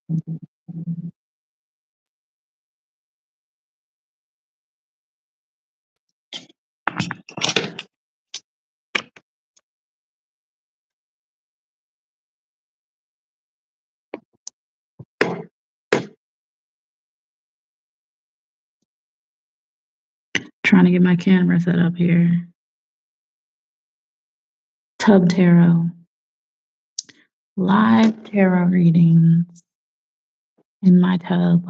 Trying to get my camera set up here. Tub Tarot. Live tarot readings in my tub.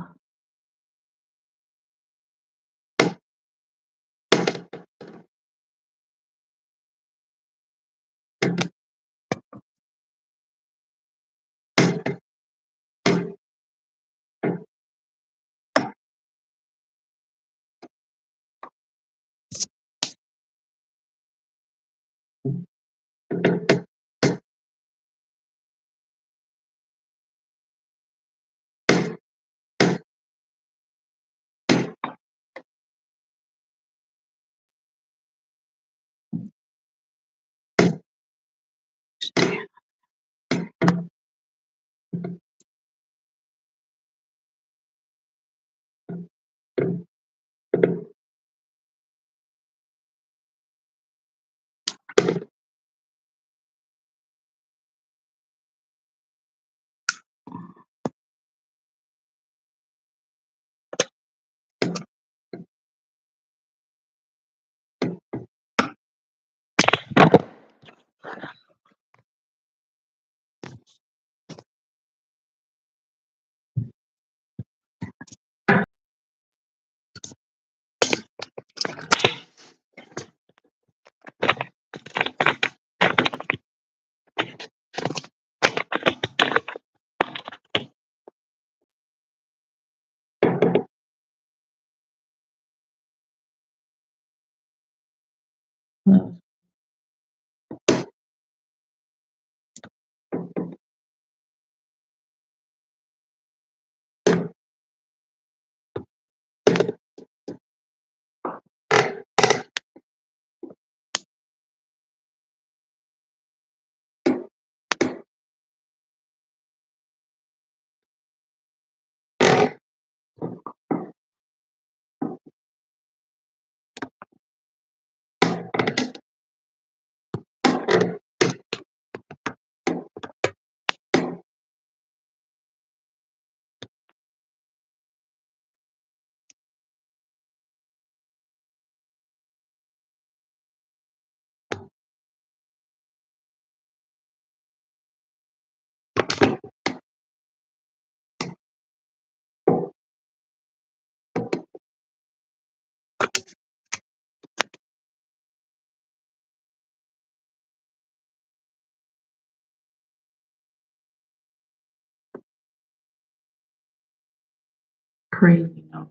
Crazy, no,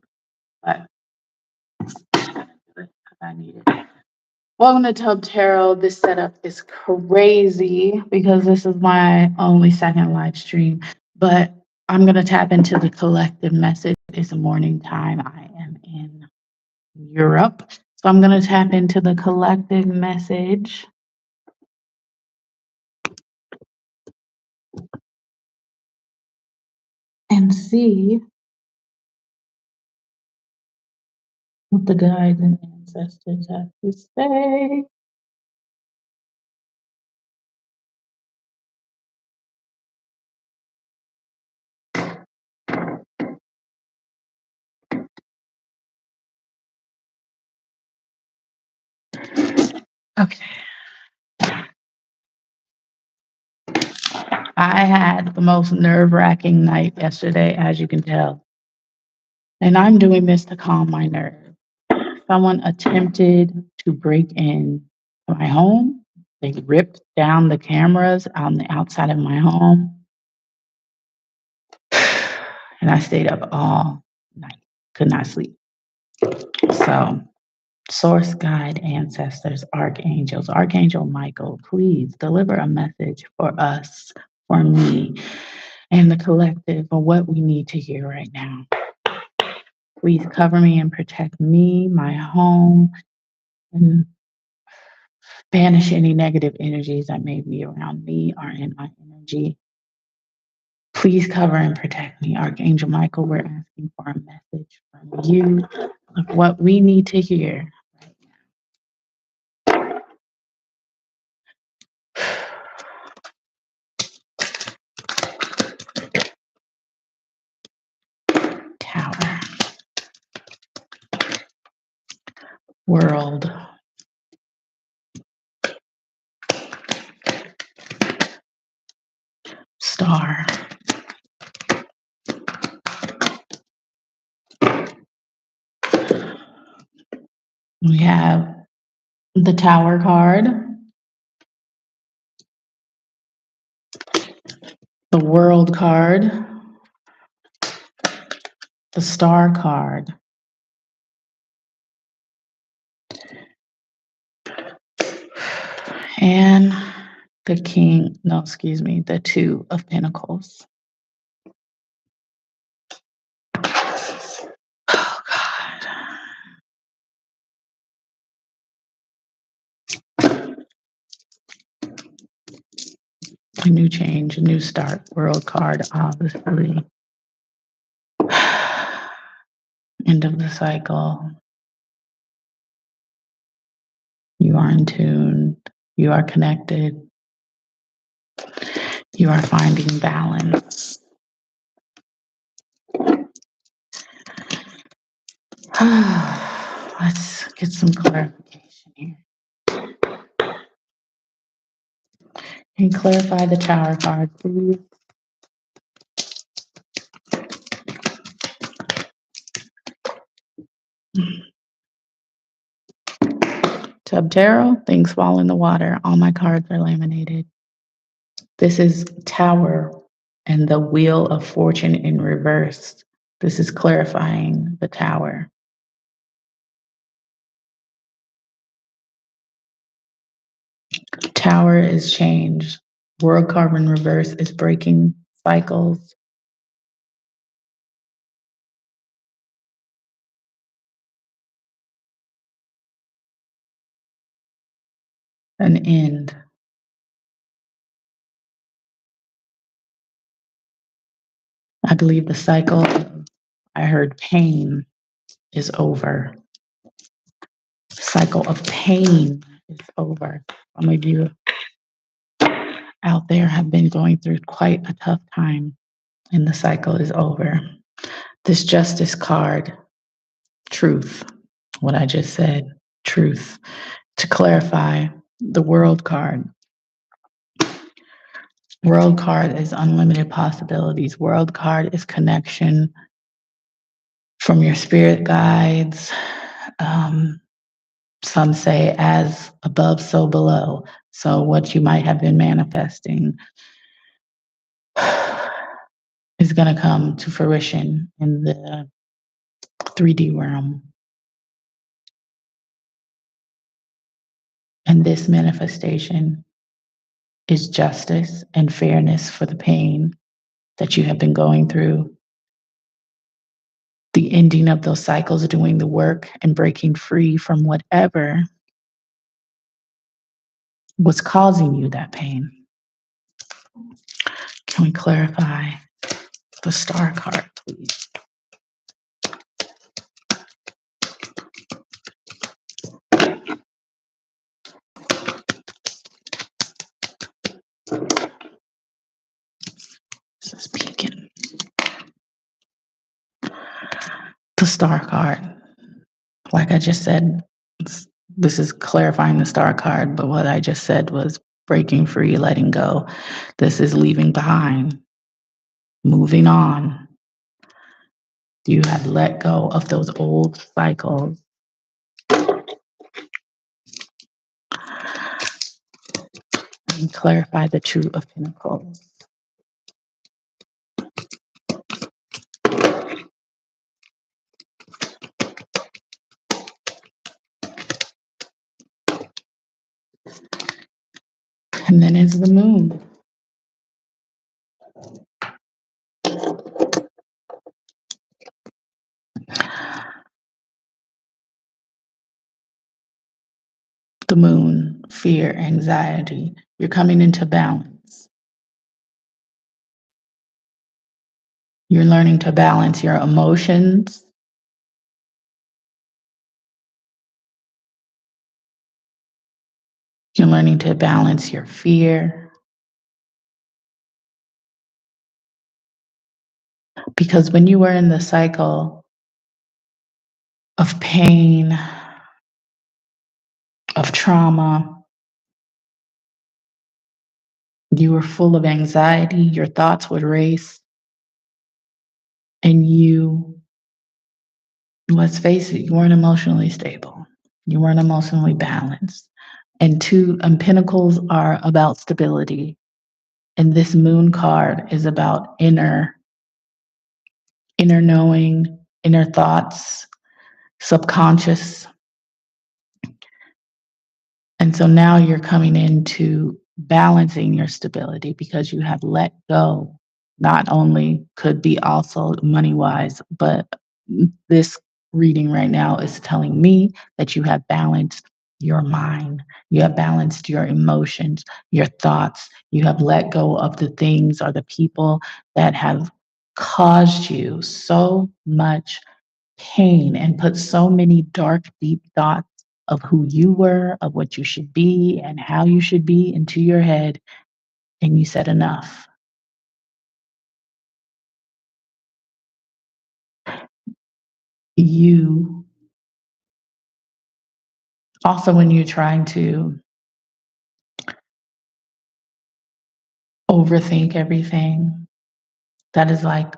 but I need it. Welcome to Tub Tarot. This setup is crazy because this is my only second live stream, but I'm going to tap into the collective message. It's morning time. I am in Europe. So I'm going to tap into the collective message and see what the guides and ancestors have to say. Okay. I had the most nerve-wracking night yesterday, as you can tell. And I'm doing this to calm my nerves. Someone attempted to break in my home. They ripped down the cameras on the outside of my home. And I stayed up all night, could not sleep. So, source, guide, ancestors, archangels, Archangel Michael, please deliver a message for us, for me, and the collective of what we need to hear right now. Please cover me and protect me, my home, and banish any negative energies that may be around me or in my energy. Please Please cover and protect me. Archangel Michael, we're asking for a message from you of what we need to hear. Tower. World. Star. We have the Tower card, the World card, the Star card, and the the Two of Pentacles. Oh, God. A new change, a new start. World card, obviously. End of the cycle. You are in tune. You are connected. You are finding balance. Let's get some clarification here. Can you clarify the Tower card, please? Tub Tarot, things fall in the water. All my cards are laminated. This is Tower and the Wheel of Fortune in reverse. This is clarifying the Tower. Tower is change. World card in reverse is breaking cycles. An end. I believe the cycle, I heard pain is over. Cycle of pain is over. Some of you out there have been going through quite a tough time, and the cycle is over. This Justice card, truth, what I just said, truth. To clarify, the World card. World card is unlimited possibilities. World card is connection from your spirit guides. Some say as above, so below. So what you might have been manifesting is going to come to fruition in the 3D realm. And this manifestation is justice and fairness for the pain that you have been going through. The ending of those cycles, doing the work and breaking free from whatever was causing you that pain. Can we clarify the Star card, please? This is peeking. The Star card. Like I just said, this is clarifying the Star card, but what I just said was breaking free, letting go. This is leaving behind, moving on. You have let go of those old cycles. And clarify the Two of Pentacles. And then it's the Moon. The Moon, fear, anxiety. You're coming into balance. You're learning to balance your emotions. You're learning to balance your fear. Because when you were in the cycle of pain, of trauma, you were full of anxiety, your thoughts would race, and let's face it, you weren't emotionally stable. You weren't emotionally balanced. And pentacles are about stability. And this moon card is about inner knowing, inner thoughts, subconscious. And so now you're coming into balancing your stability because you have let go. Not only could be also money wise, but this reading right now is telling me that you have balanced your mind, you have balanced your emotions, your thoughts, you have let go of the things or the people that have caused you so much pain and put so many dark, deep thoughts of who you were, of what you should be, and how you should be into your head. And you said, enough. You also, when you're trying to overthink everything, that is like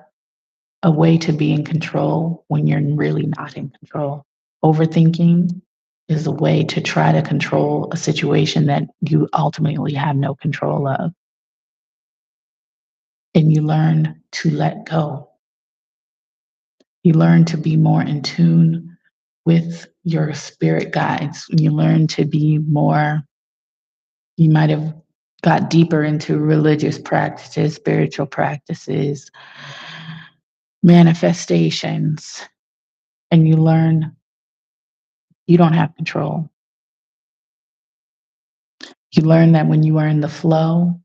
a way to be in control when you're really not in control. Overthinking is a way to try to control a situation that you ultimately have no control of. And you learn to let go. You learn to be more in tune with your spirit guides. You learn to be more, you might have got deeper into religious practices, spiritual practices, manifestations, and you learn you don't have control. You learn that when you are in the flow,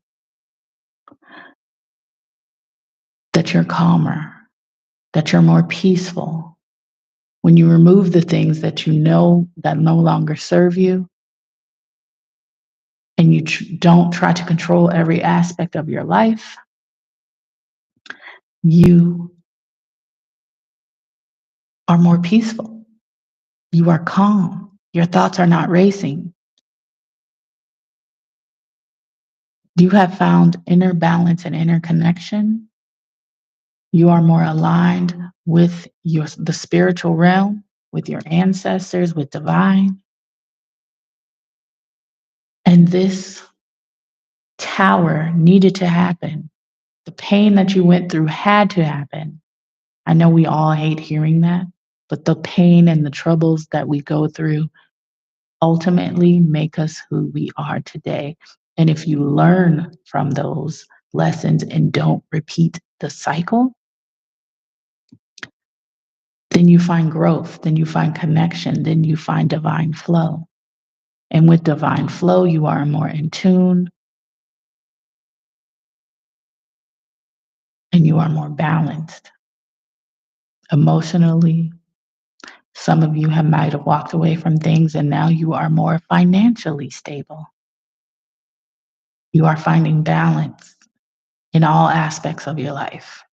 that you're calmer, that you're more peaceful. When you remove the things that you know that no longer serve you, and you don't try to control every aspect of your life, you are more peaceful. You are calm. Your thoughts are not racing. You have found inner balance and inner connection. You are more aligned with the spiritual realm, with your ancestors, with divine. And this tower needed to happen. The pain that you went through had to happen. I know we all hate hearing that, but the pain and the troubles that we go through ultimately make us who we are today. And if you learn from those lessons and don't repeat the cycle, then you find growth, then you find connection, then you find divine flow. And with divine flow, you are more in tune and you are more balanced emotionally. Some of you might have walked away from things and now you are more financially stable. You are finding balance in all aspects of your life,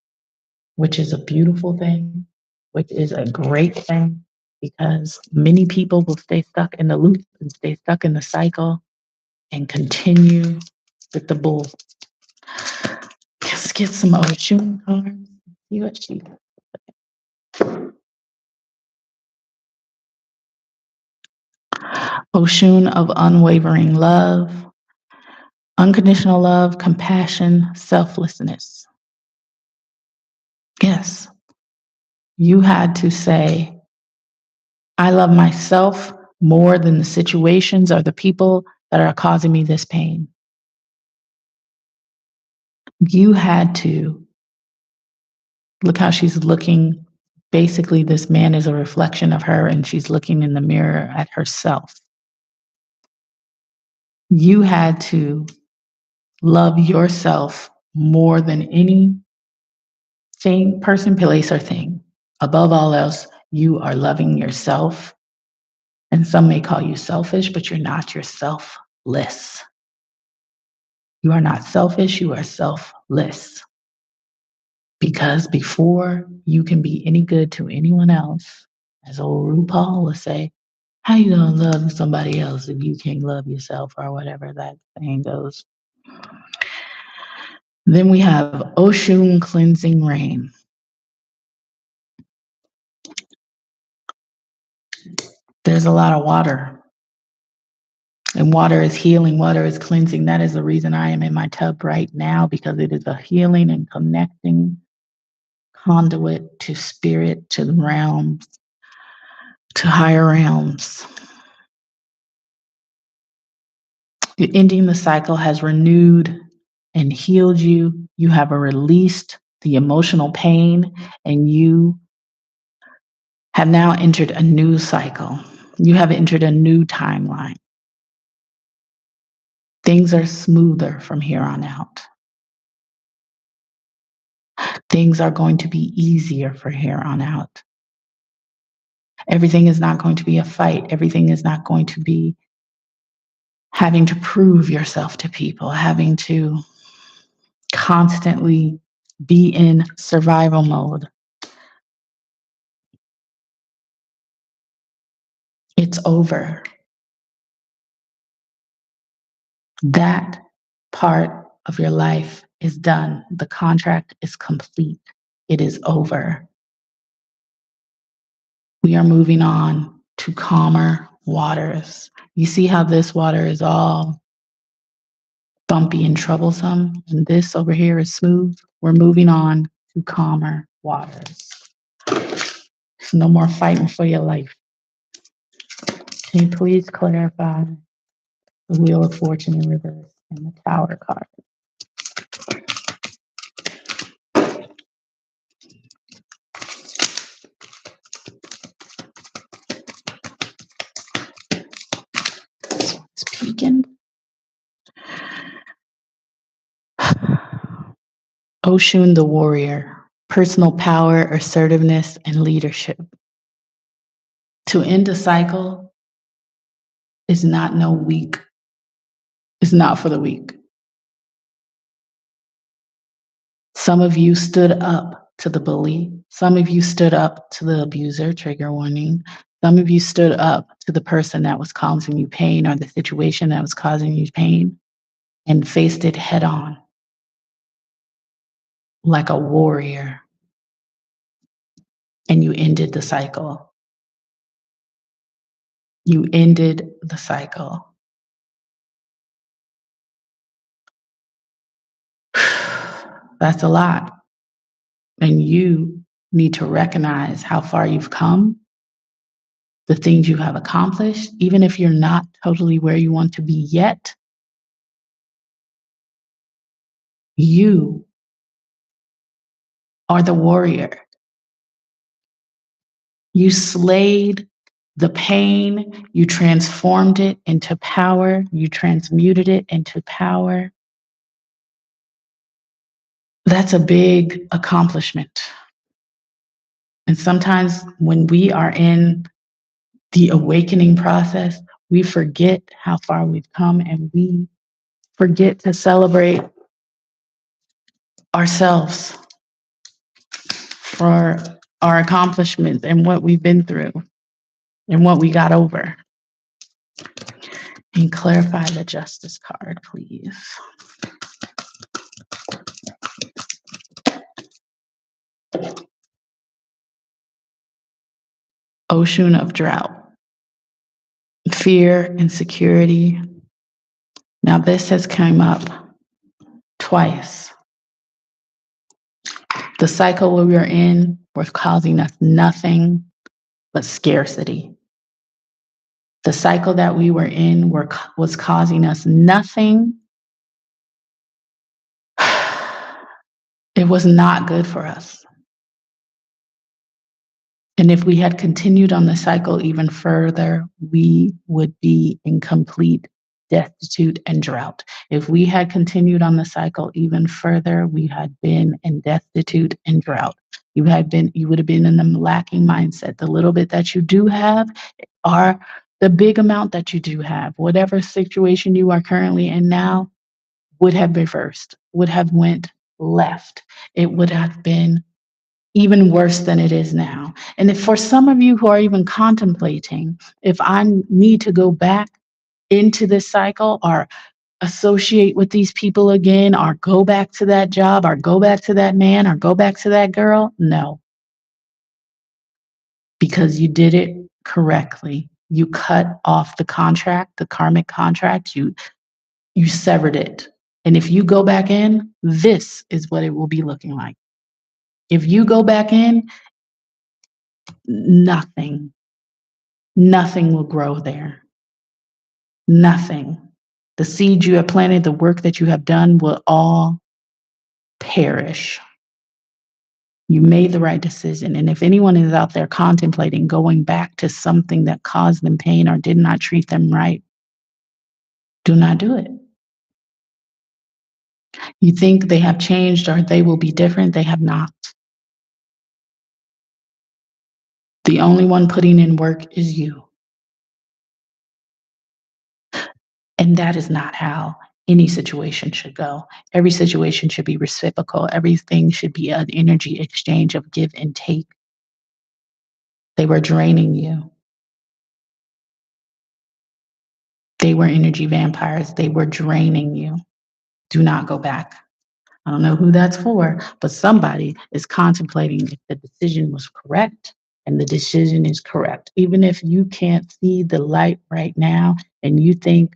which is a beautiful thing, which is a great thing, because many people will stay stuck in the loop and stay stuck in the cycle and continue with the bull. Let's get some Oshun cards. See what she Oshun of unwavering love, unconditional love, compassion, selflessness. Yes, you had to say, I love myself more than the situations or the people that are causing me this pain. You had to look how she's looking. Basically, this man is a reflection of her, and she's looking in the mirror at herself. You had to love yourself more than any thing, person, place, or thing. Above all else, you are loving yourself. And some may call you selfish, but you're not. You're selfless. You are not selfish, you are selfless. Because before you can be any good to anyone else, as old RuPaul will say, how you gonna love somebody else if you can't love yourself, or whatever that saying goes. Then we have Oshun cleansing rain. There's a lot of water. And water is healing, water is cleansing. That is the reason I am in my tub right now, because it is a healing and connecting conduit to spirit, to the realms, to higher realms. Ending the cycle has renewed and healed you. You have released the emotional pain, and you have now entered a new cycle. You have entered a new timeline. Things are smoother from here on out. Things are going to be easier from here on out. Everything is not going to be a fight. Everything is not going to be having to prove yourself to people, having to constantly be in survival mode. It's over. That part of your life is done. The contract is complete. It is over. We are moving on to calmer waters. You see how this water is all bumpy and troublesome, and this over here is smooth? We're moving on to calmer waters. There's no more fighting for your life. Can you please clarify the Wheel of Fortune in reverse and the Tower card? It's peeking. Oshun the warrior, personal power, assertiveness, and leadership. To end a cycle is not weak. It's not for the weak. Some of you stood up to the bully. Some of you stood up to the abuser, trigger warning. Some of you stood up to the person that was causing you pain, or the situation that was causing you pain, and faced it head on like a warrior. And you ended the cycle. You ended the cycle. That's a lot. And you need to recognize how far you've come, the things you have accomplished, even if you're not totally where you want to be yet. You are the warrior. You slayed the pain, you transformed it into power, you transmuted it into power. That's a big accomplishment. And sometimes when we are in the awakening process, we forget how far we've come, and we forget to celebrate ourselves for our accomplishments and what we've been through and what we got over. And clarify the Justice card, please. Oshun of drought. Fear, insecurity. Now this has come up twice. The cycle we were in was causing us nothing but scarcity. The cycle that we were in was causing us nothing. It was not good for us. And if we had continued on the cycle even further, we would be in complete destitute and drought. If we had continued on the cycle even further, we had been in destitute and drought. You would have been in the lacking mindset. The little bit that you do have are the big amount that you do have. Whatever situation you are currently in now would have reversed, would have went left. It would have been even worse than it is now. And if for some of you who are even contemplating, if I need to go back into this cycle or associate with these people again, or go back to that job, or go back to that man, or go back to that girl, no. Because you did it correctly. You cut off the contract, the karmic contract, you severed it. And if you go back in, this is what it will be looking like. If you go back in, nothing will grow there. Nothing. The seed you have planted, the work that you have done will all perish. You made the right decision. And if anyone is out there contemplating going back to something that caused them pain or did not treat them right, do not do it. You think they have changed or they will be different? They have not. The only one putting in work is you. And that is not how any situation should go. Every situation should be reciprocal. Everything should be an energy exchange of give and take. They were draining you. They were energy vampires. They were draining you. Do not go back. I don't know who that's for, but somebody is contemplating if the decision was correct, and the decision is correct. Even if you can't see the light right now and you think,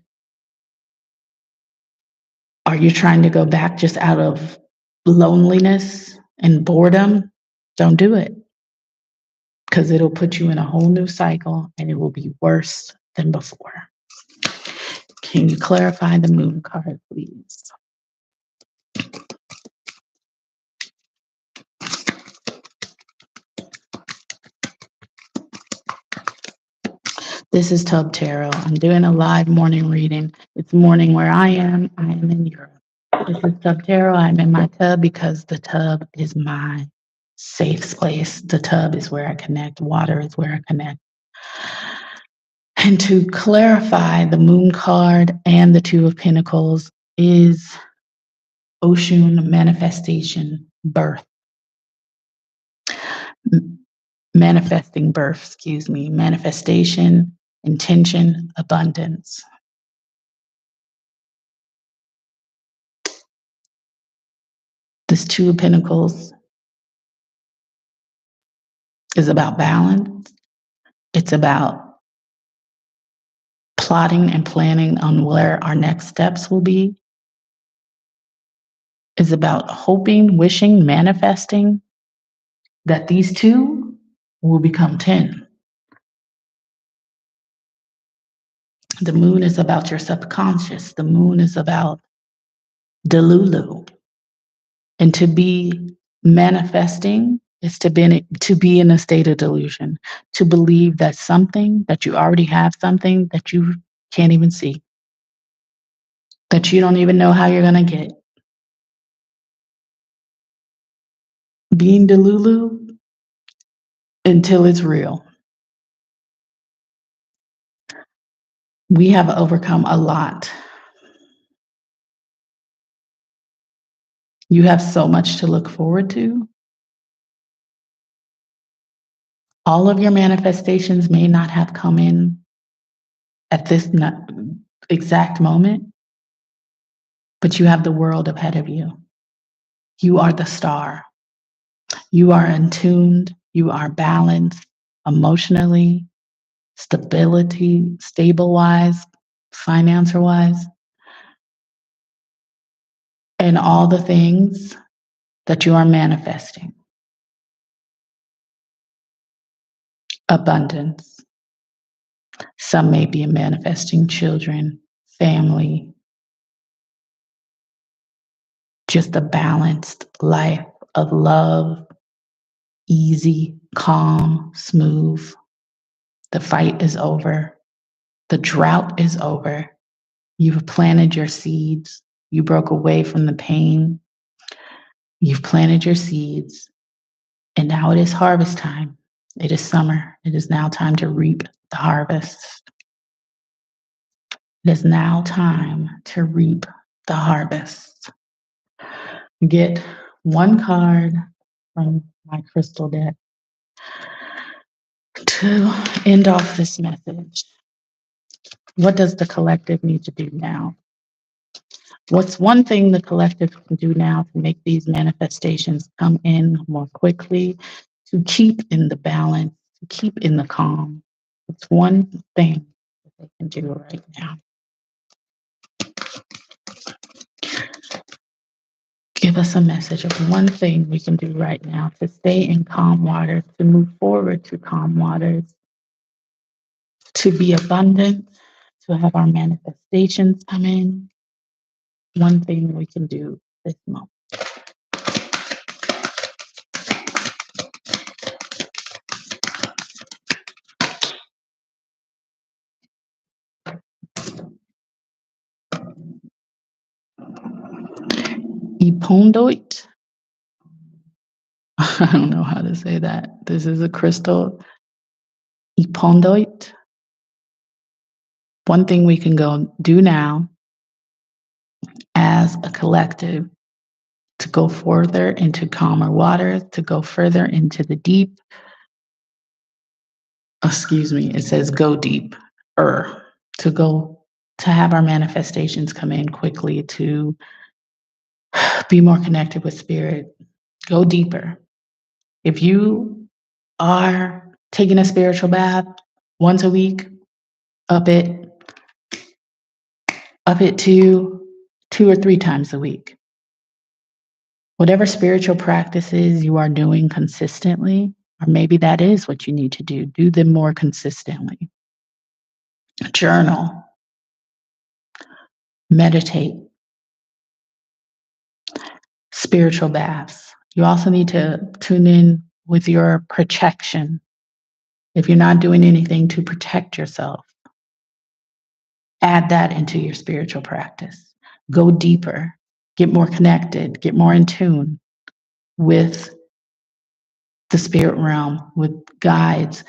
are you trying to go back just out of loneliness and boredom? Don't do it, because it'll put you in a whole new cycle and it will be worse than before. Can you clarify the moon card, please? This is Tub Tarot. I'm doing a live morning reading. It's morning where I am. I am in Europe. This is Tub Tarot. I'm in my tub because the tub is my safe place. The tub is where I connect. Water is where I connect. And to clarify, the moon card and the Two of Pentacles is Oshun, manifestation, birth. Manifesting birth, manifestation, intention, abundance. This Two of Pentacles is about balance. It's about plotting and planning on where our next steps will be. It's about hoping, wishing, manifesting that these two will become 10. The moon is about your subconscious. The moon is about Delulu. And to be manifesting is to be in a state of delusion, to believe that something, that you already have something that you can't even see, that you don't even know how you're going to get. Being Delulu until it's real. We have overcome a lot. You have so much to look forward to. All of your manifestations may not have come in at this exact moment, but you have the world ahead of you. You are the star. You are attuned. You are balanced emotionally, stable-wise, financer-wise, and all the things that you are manifesting. Abundance. Some may be manifesting children, family, just a balanced life of love, easy, calm, smooth. The fight is over. The drought is over. You've planted your seeds. You broke away from the pain. You've planted your seeds. And now it is harvest time. It is summer. It is now time to reap the harvest. It is now time to reap the harvest. Get one card from my crystal deck to end off this message. What does the collective need to do now? What's one thing the collective can do now to make these manifestations come in more quickly, to keep in the balance, to keep in the calm? It's one thing that they can do right now. Give us a message of one thing we can do right now to stay in calm waters, to move forward to calm waters, to be abundant, to have our manifestations come in. One thing we can do this month. Ipondoit. I don't know how to say that. This is a crystal. Ipondoit. One thing we can go do now as a collective to go further into calmer waters, to go further into the deep. Excuse me, it says go deep. To go to have our manifestations come in quickly, to be more connected with spirit. Go deeper. If you are taking a spiritual bath once a week, up it to 2 or 3 times a week. Whatever spiritual practices you are doing consistently, or maybe that is what you need to do them more consistently. Journal, meditate, spiritual baths. You also need to tune in with your protection. If you're not doing anything to protect yourself, add that into your spiritual practice. Go deeper, get more connected, get more in tune with the spirit realm, with guides,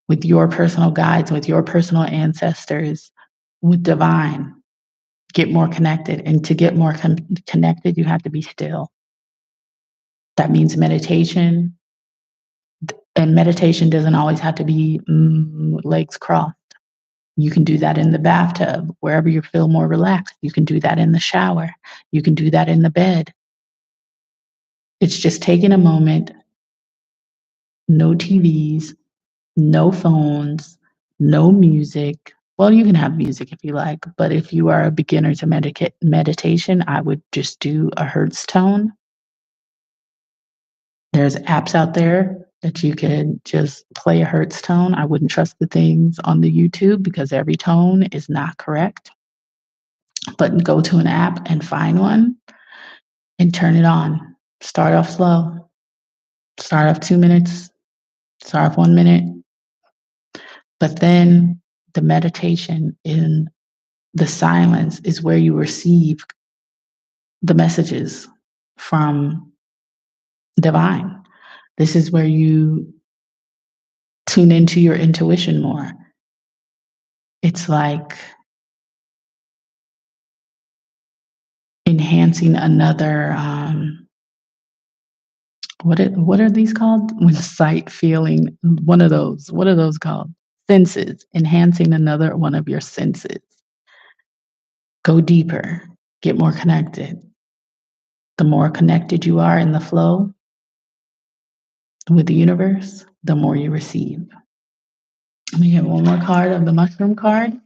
with your personal guides, with your personal ancestors, with divine. Get more connected. And to get more connected, you have to be still. That means meditation. And meditation doesn't always have to be legs crossed. You can do that in the bathtub, wherever you feel more relaxed. You can do that in the shower. You can do that in the bed. It's just taking a moment, no TVs, no phones, no music. Well, you can have music if you like, but if you are a beginner to meditation, I would just do a Hertz tone. There's apps out there that you can just play a Hertz tone. I wouldn't trust the things on the YouTube because every tone is not correct. But go to an app and find one and turn it on. Start off slow. Start off 2 minutes. Start off 1 minute. But then the meditation in the silence is where you receive the messages from divine. This is where you tune into your intuition more. It's like enhancing another, what are these called? When sight, feeling, one of those. What are those called? Senses. Enhancing another one of your senses. Go deeper. Get more connected. The more connected you are in the flow with the universe, the more you receive. Let me get one more card of the mushroom card.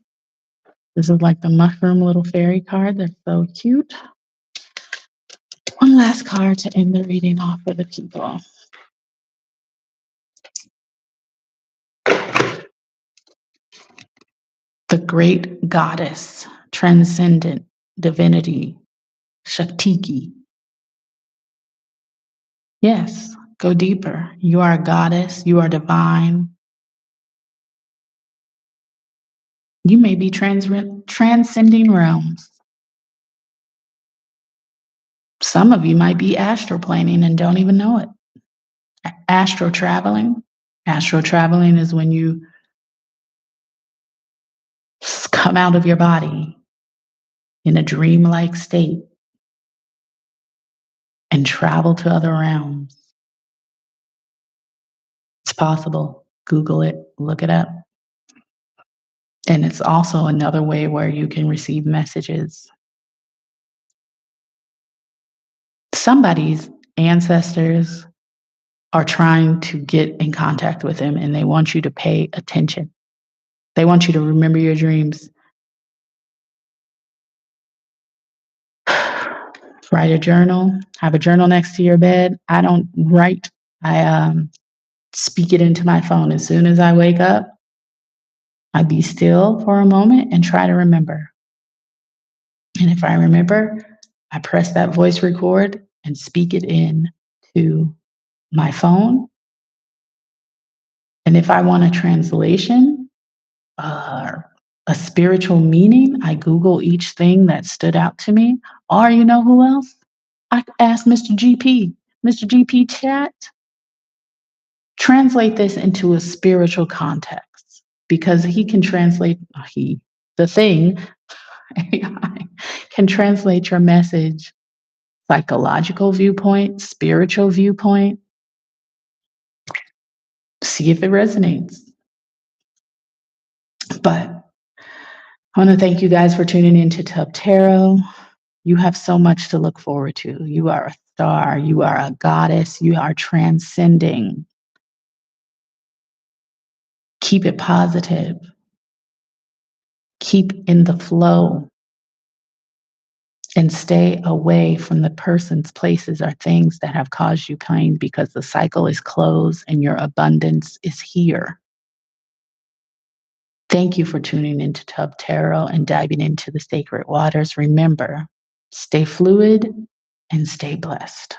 This is like the mushroom little fairy card. They're so cute. One last card to end the reading off for the people. The great goddess, transcendent divinity, Shaktiki. Yes, go deeper. You are a goddess. You are divine. You may be transcending realms. Some of you might be astroplaning and don't even know it. Astro traveling. Astral traveling is when you come out of your body in a dreamlike state and travel to other realms. It's possible. Google it, look it up. And it's also another way where you can receive messages. Somebody's ancestors are trying to get in contact with him and they want you to pay attention. They want you to remember your dreams. Write a journal. Have a journal next to your bed. I don't write. I speak it into my phone. As soon as I wake up, I be still for a moment and try to remember. And if I remember, I press that voice record and speak it in to my phone. And if I want a translation, a spiritual meaning, I Google each thing that stood out to me. Or you know who else? I asked Mr. GP. Mr. GP chat, translate this into a spiritual context because he can translate, the thing, AI, can translate your message, psychological viewpoint, spiritual viewpoint. See if it resonates. But I want to thank you guys for tuning into Tub Tarot. You have so much to look forward to. You are a star. You are a goddess. You are transcending. Keep it positive. Keep in the flow. And stay away from the persons, places, or things that have caused you pain because the cycle is closed and your abundance is here. Thank you for tuning into Tub Tarot and diving into the sacred waters. Remember, stay fluid and stay blessed.